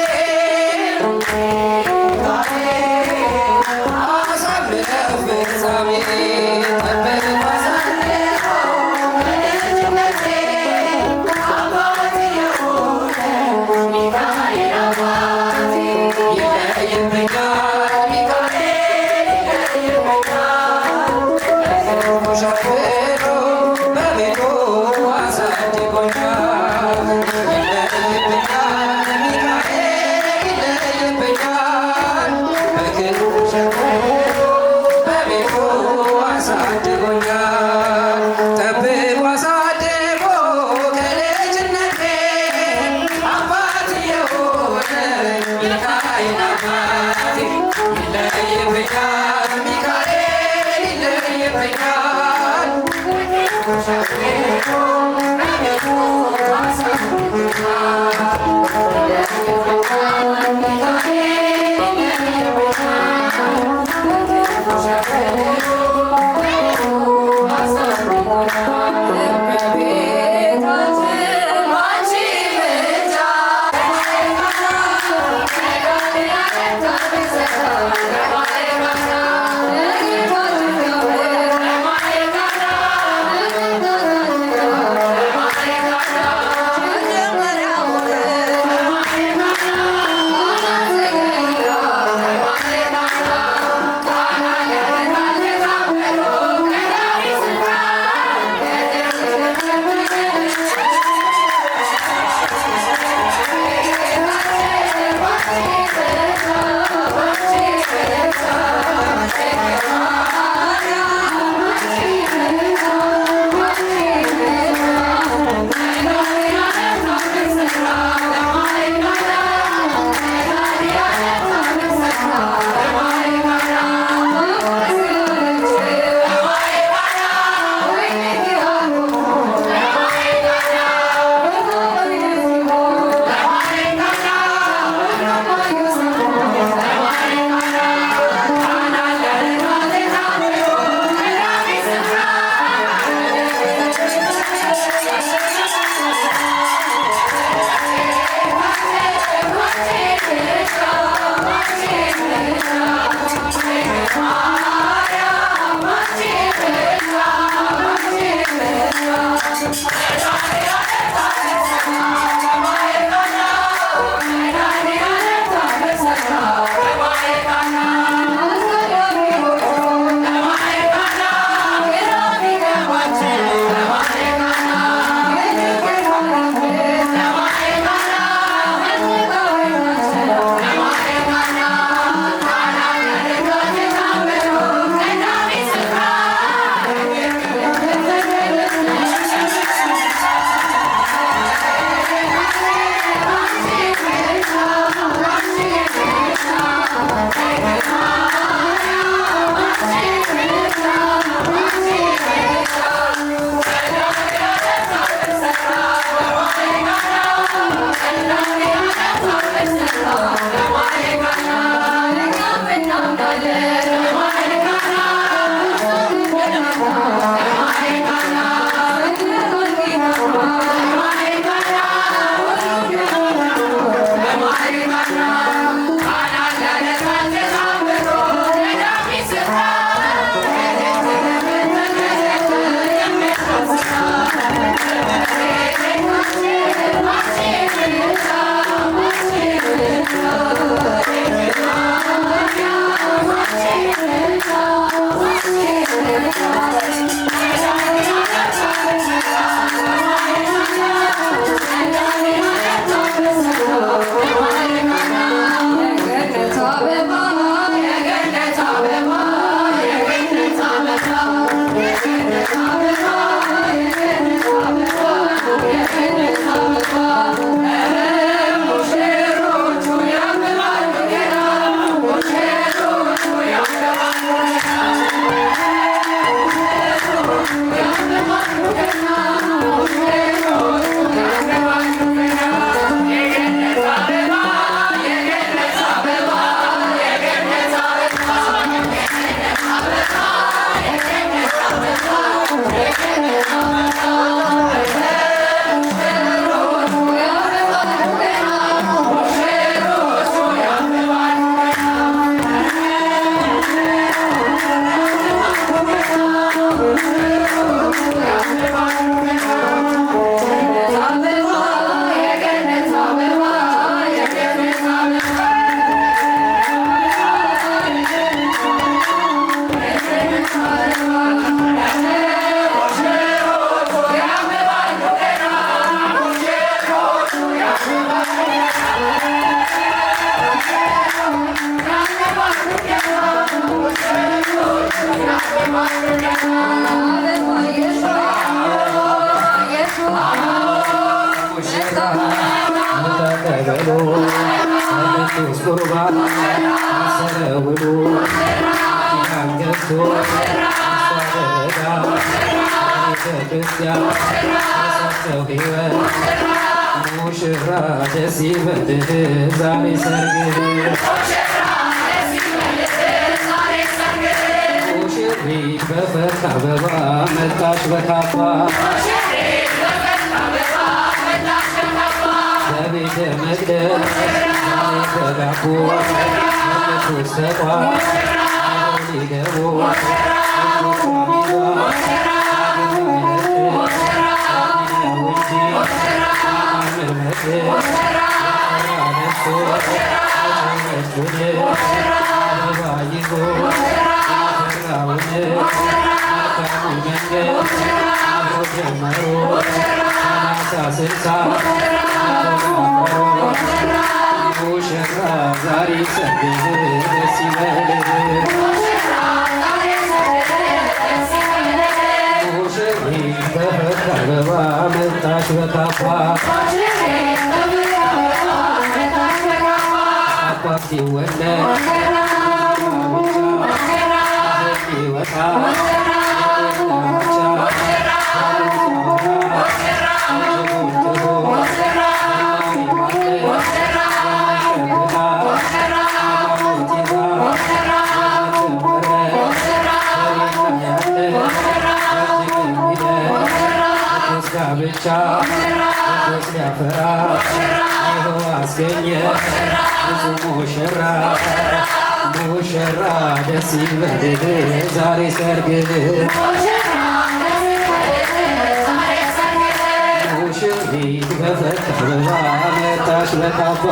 አሳምረህ ፍጻሜ ጠብቀህ አሳልፈው ከልጅነቴ አባቴ የሆነ ሚካኤል አባቴ ይለይብኛል ሚካኤል ይለይብኛል በክንፉ ሸፍኖ በቤቱ አሳድጎኛል ይለይብኛል ሚካኤል ይለይብኛል በክንፉ ሸፍኖ በቤቱ አሳድጎኛል ጠብቆ አሳድጎ ከልጅነቴ አባት የሆነ ሚካኤል አባቴ ይለይብኛል ሚካኤል ይለይብኛል በክንፉ ሸፍኖ በቤቱ አሳድጎኛል ይለይብኛል ሚካኤል ይለይብኛል በክንፉ ሸፍኖ Yeah. ጸበሎ ቅዱስ ቁርባን አሰረውሉ ኪዳን ገብቶ አስዋረዳ ቤተክርስቲያን የሰጠው ሕይወት ሙሽራ ደስ ይበልህ ዛሬ ሰርግህ ሙሽሪት በፈካ አበባ መጣች በካባ በቤተ መቅደስ ዛሬ ተጋቡ በቅዱስ ተቋም ሊገቡ ሙሽራ ዛሬ ሰርግህ ደስ ይበልህ ሙሽሪት በፈካ አበባ መጣች በካባ አባት ሲወለድ ሲወጣ ብቻ ቅዱስ ሊያፈራ ይኸው አስገኘ ብዙ ሙሽራ ሙሽራ ደስ ይበልህ ዛሬ ሰርግህ ሙሽሪት በፈካ አበባ መጣች በካባ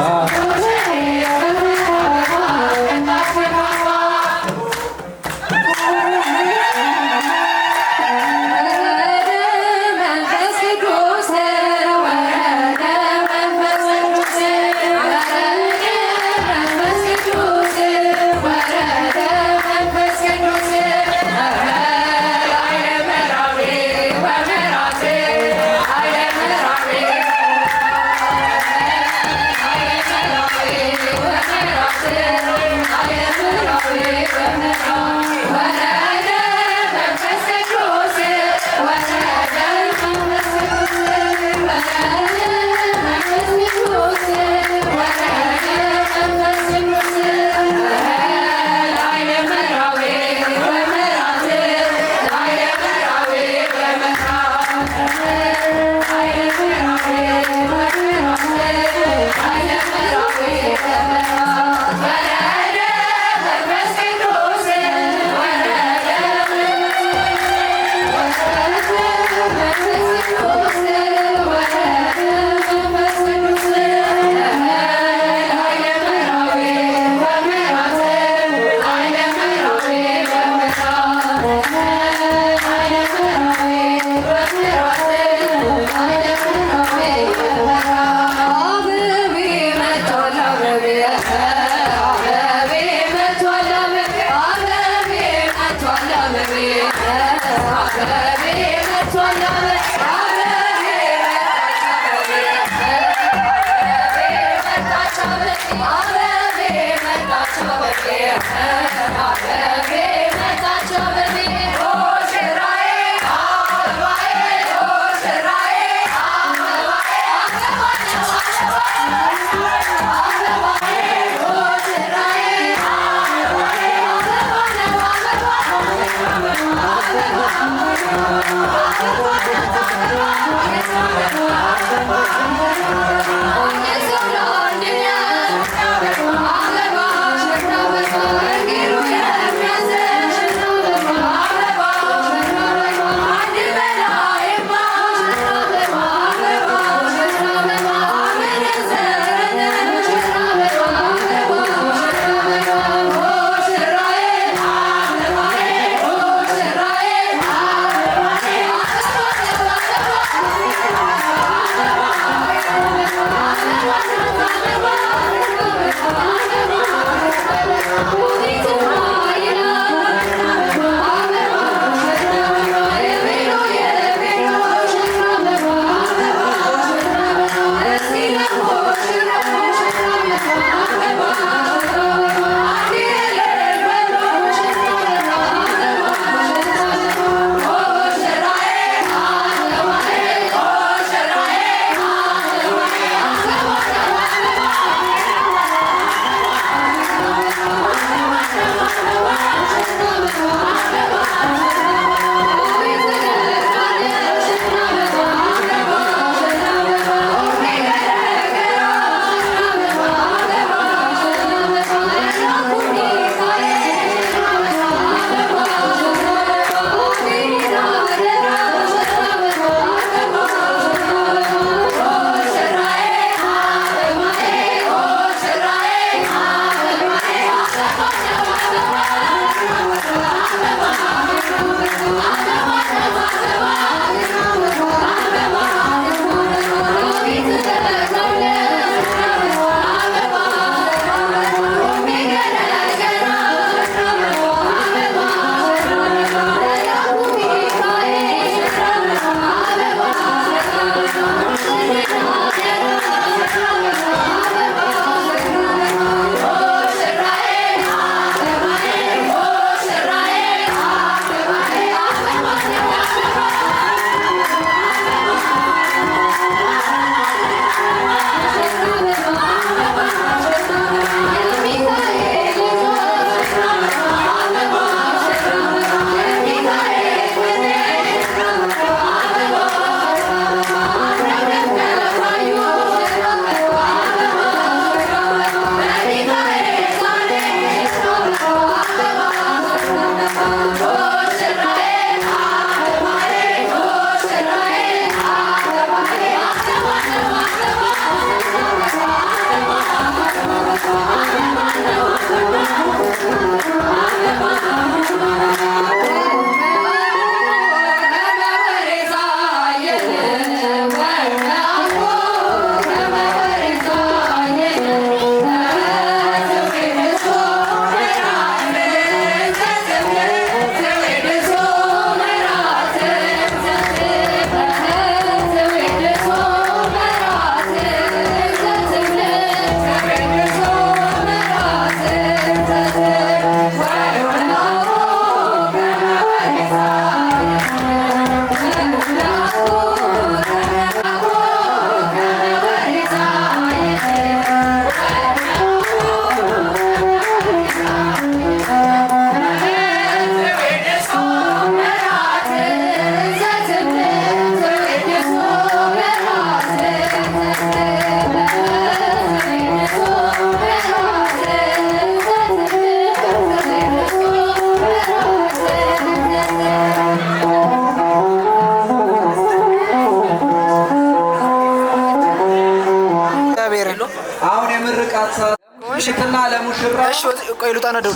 ለሙሽሪትና ለሙሽራ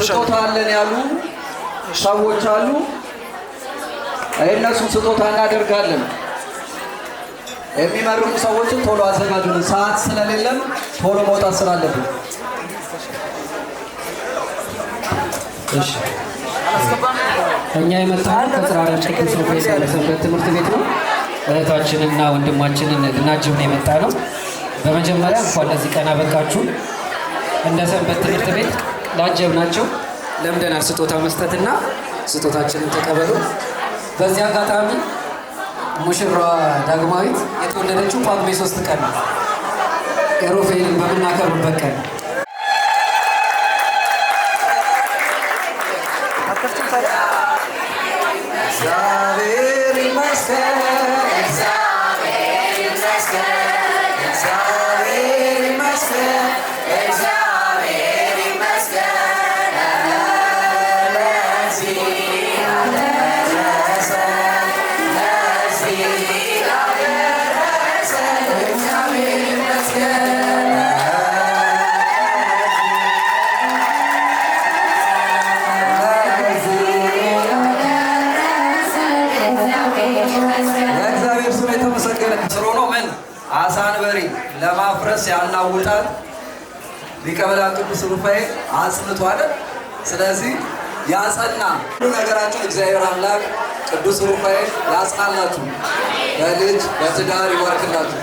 ስጦታ አለን ያሉ ሰዎች አሉ። እነሱ ስጦታ እናደርጋለን። የሚመርቁ ሰዎችን ቶሎ አዘጋጁልን። ሰዓት ስለሌለም ቶሎ መውጣት ስላለብን። እሺ እኛ የመጣነው ከጽራራ ቅዱስ ሩፋኤል ሰንበት ትምህርት ቤት ነው። እህታችንና ወንድማችንን ልናጅብ ነው የመጣ ነው። በመጀመሪያ እንኳን ለዚህ ቀን አበቃችሁ። እንደ ሰንበት ትምህርት ቤት ላጀብናቸው ለምደናል ስጦታ መስጠትና ስጦታችንን ተቀበሉ። በዚህ አጋጣሚ ሙሽራዋ ዳግማዊት የተወለደችው ጳጉሜ 3 ቀን ነው። ሩፋኤልን በምናከብርበት ቀን እግዚአብሔር ይመስገን፣ እግዚአብሔር ይመስገን፣ እግዚአብሔር ይመስገን፣ እግዚአብሔር ይመስገን ለዚህ ያደረሰን፣ ለዚህ ያደረሰን እግዚአብሔር ይመስገን። የእግዚአብሔር ስም የተመሰገነ ስለሆነ ምን አሳንበሪ ለማፍረስ ያናውጣል ሊቀ መላእክት ቅዱስ ሩፋኤል አጽንቷል። ስለዚህ ያጸና ሁሉ ነገራችሁን እግዚአብሔር አምላክ ቅዱስ ሩፋኤል ያጽናላችሁ፣ በልጅ በትዳር ይባርክላችሁ።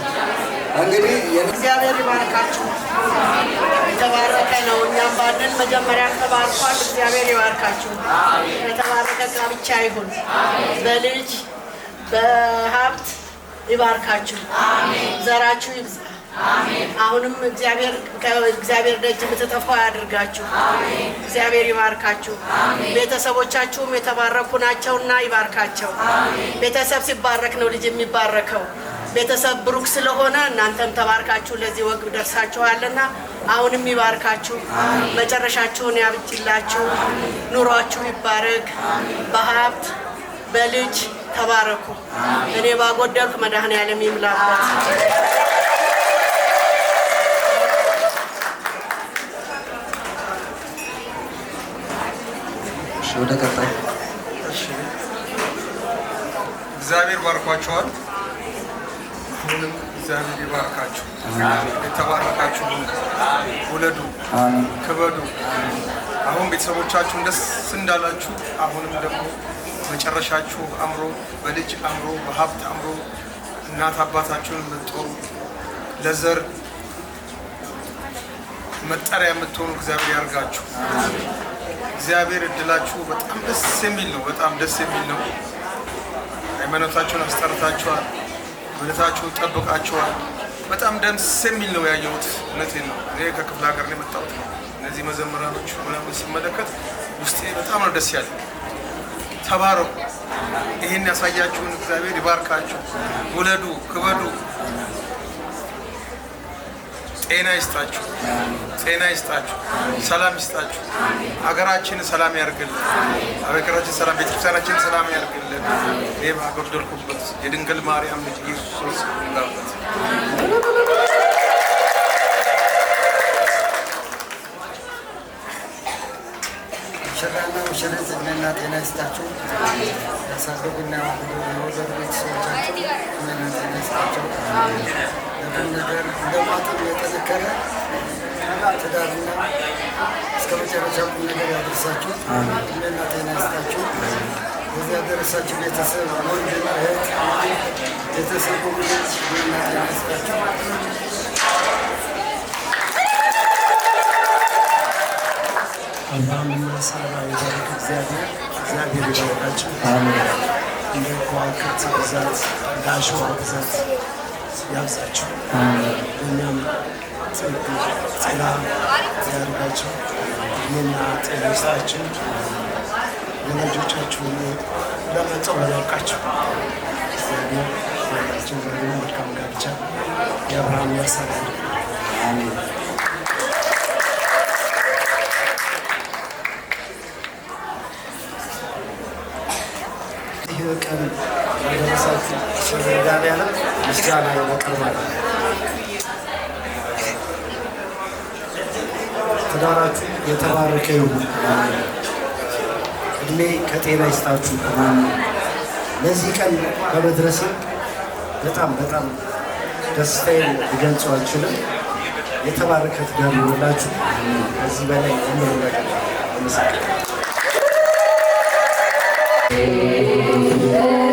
እንግዲህ እግዚአብሔር ይባርካችሁ። የተባረከ ነው። እኛም ባለን መጀመሪያ ተባርኳል። እግዚአብሔር ይባርካችሁ። የተባረከ ጋብቻ ይሁን። በልጅ በሀብት ይባርካችሁ። ዘራችሁ ይብዛ። አሁንም እግዚአብሔር ደጅ የምትጠፋ ያድርጋችሁ። እግዚአብሔር ይባርካችሁ። ቤተሰቦቻችሁም የተባረኩ ናቸውና ይባርካቸው። ቤተሰብ ሲባረክ ነው ልጅ የሚባረከው። ቤተሰብ ብሩክ ስለሆነ እናንተም ተባርካችሁ ለዚህ ወግ ደርሳችኋልና አሁንም ይባርካችሁ። መጨረሻችሁን ያብጅላችሁ። ኑሯችሁ ይባረክ። በሀብት በልጅ ተባረኩ። እኔ ባጎደልኩ መድኃኔዓለም ይምላበት። ወደ ቀጣይ እግዚአብሔር ባርኳቸዋል። አሁንም እግዚአብሔር ይባርካችሁ። የተባረካችሁ ውለዱ፣ ክበዱ። አሁን ቤተሰቦቻችሁን ደስ እንዳላችሁ አሁንም ደግሞ መጨረሻችሁ አምሮ በልጅ አምሮ በሀብት አምሮ እናት አባታችሁን የምትጦሩ ለዘር መጠሪያ የምትሆኑ እግዚአብሔር ያርጋችሁ። እግዚአብሔር እድላችሁ በጣም ደስ የሚል ነው። በጣም ደስ የሚል ነው። ሃይማኖታችሁን አስጠርታችኋል። እምነታችሁን ጠብቃችኋል። በጣም ደስ የሚል ነው ያየሁት። እውነቴን ነው። እኔ ከክፍለ ሀገር ነው የመጣሁት። እነዚህ መዘምራኖች ምናምን ስመለከት ውስጤ በጣም ነው ደስ ያለ። ተባረኩ። ይህን ያሳያችሁን እግዚአብሔር ይባርካችሁ። ውለዱ፣ ክበዱ። ጤና ይስጣችሁ፣ ጤና ይስጣችሁ፣ ሰላም ይስጣችሁ። ሀገራችን ሰላም ያርግልን። ሀገራችን ሰላም፣ ቤተክርስቲያናችን ሰላም ያርግልን። እኔ ባጎደልኩበት የድንግል ማርያም ልጅ ኢየሱስ ይላበት። ሙሽራና ሙሽሪት እድሜና ጤና ይስጣችሁ። ያሳደጉና የወለዱ ቤተሰቦቻቸው እድሜና ጤና ይስጣቸው። ለቁም ነገር እንደማጠም የጠነከረ ትዳርና እስከ መጨረሻ ቁም ነገር ያደርሳችሁ። እድሜና ጤና ይስጣችሁ። በዚህ ያደረሳችሁ ቤተሰብ ወንድና እህት ቤተሰብ ልጅ እድሜና ጤና ይስጣችሁ። አብርሃምና ሳራ የባረከ እግዚአብሔር ይባርካችሁ። እንደ ከዋክብት ብዛት እንደ አሸዋ ብዛት ያብዛችሁ። እኛም ጤና ያድርጋችሁ። እድሜና ጤና ይስጣችሁ። ወላጆቻችሁን ለመጠው ያብቃችሁ። እግዚአብሔር ያላችሁ ዘሩ መልካም ጋብቻ የአብርሃም ያሳራ። ቀን ያደረሳችሁ መድኃኔዓለም ምስጋና ያቀርባል። ትዳራችሁ የተባረከ ይሁን። እድሜ ከጤና ይስጣችሁ። ለዚህ ቀን በመድረሴ በጣም በጣም ደስታዬን ልገልጸው አልችልም። የተባረከ ትዳር ይሁንላችሁ። ከዚህ በላይ ምንም ነገር አመሰግናለሁ። La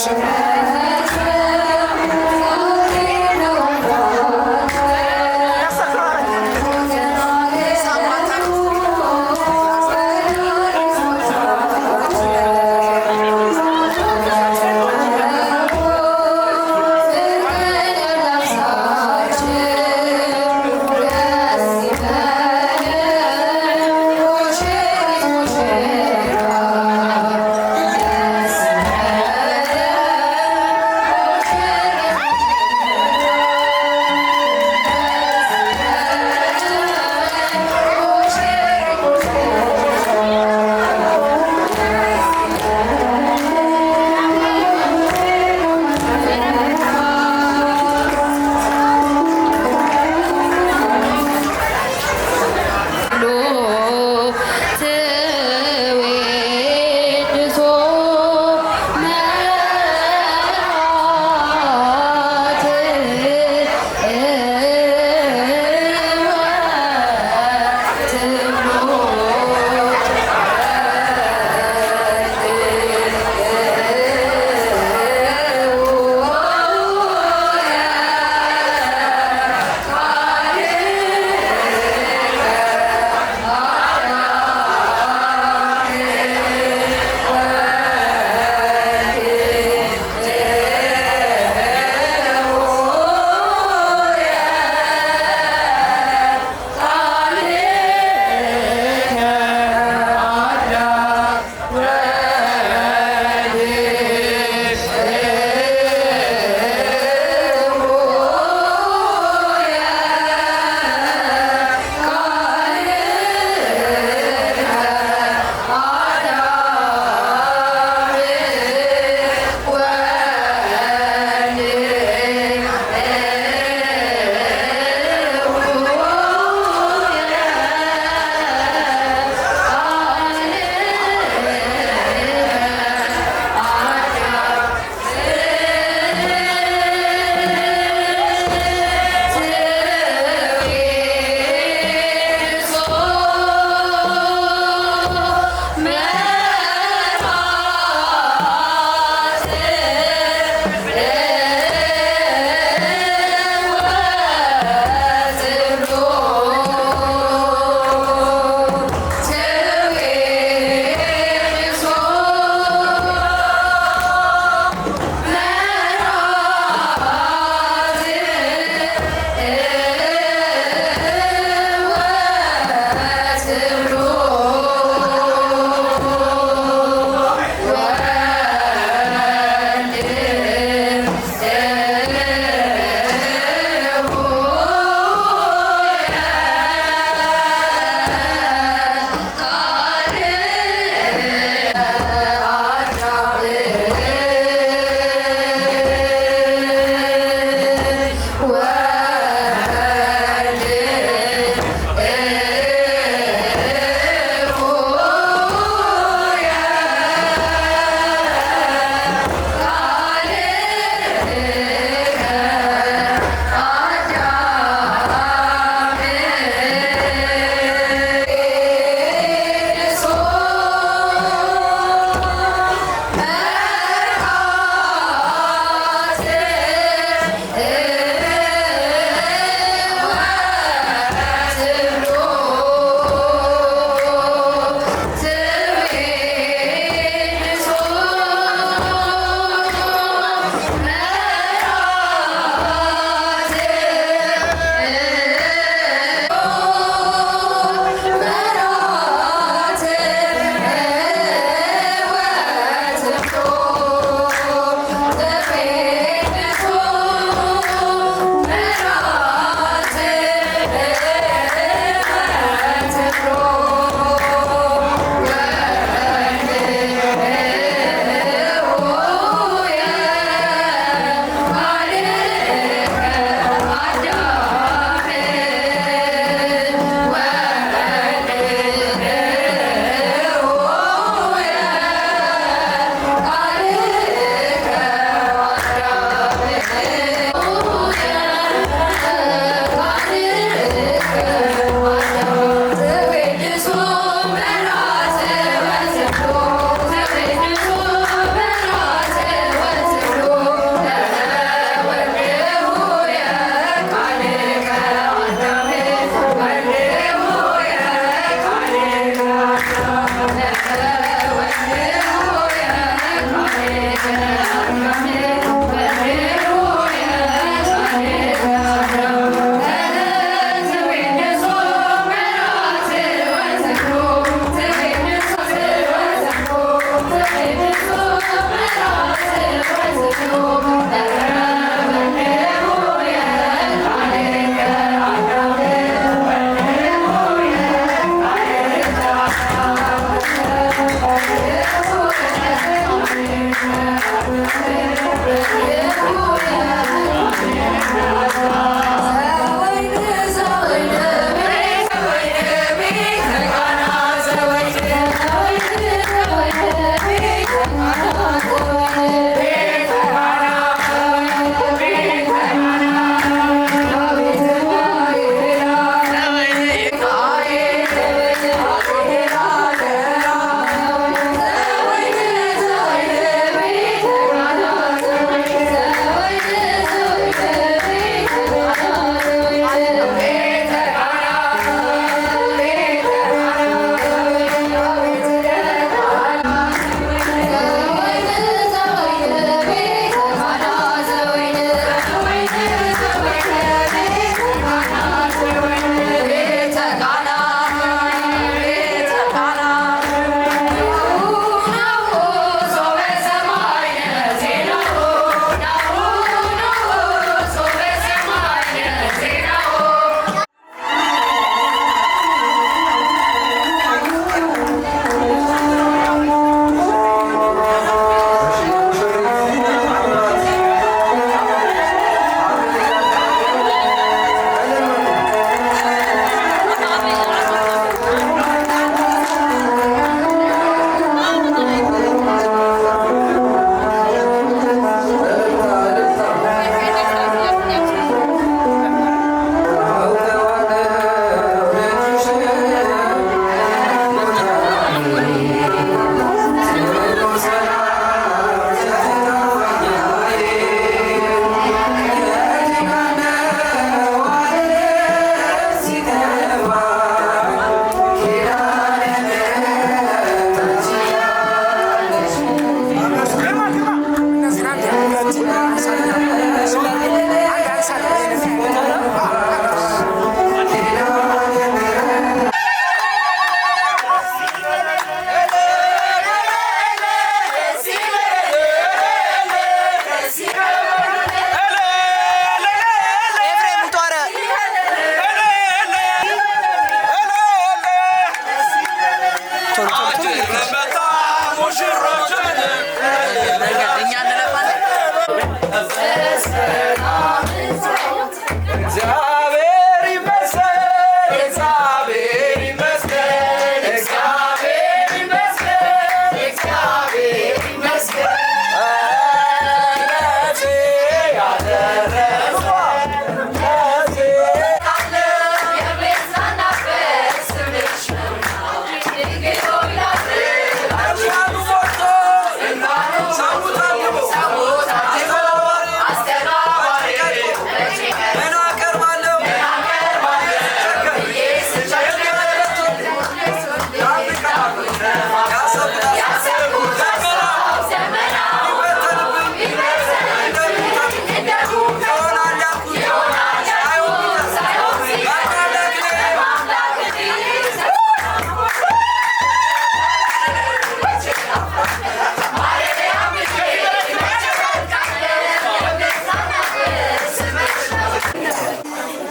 አሸናፊ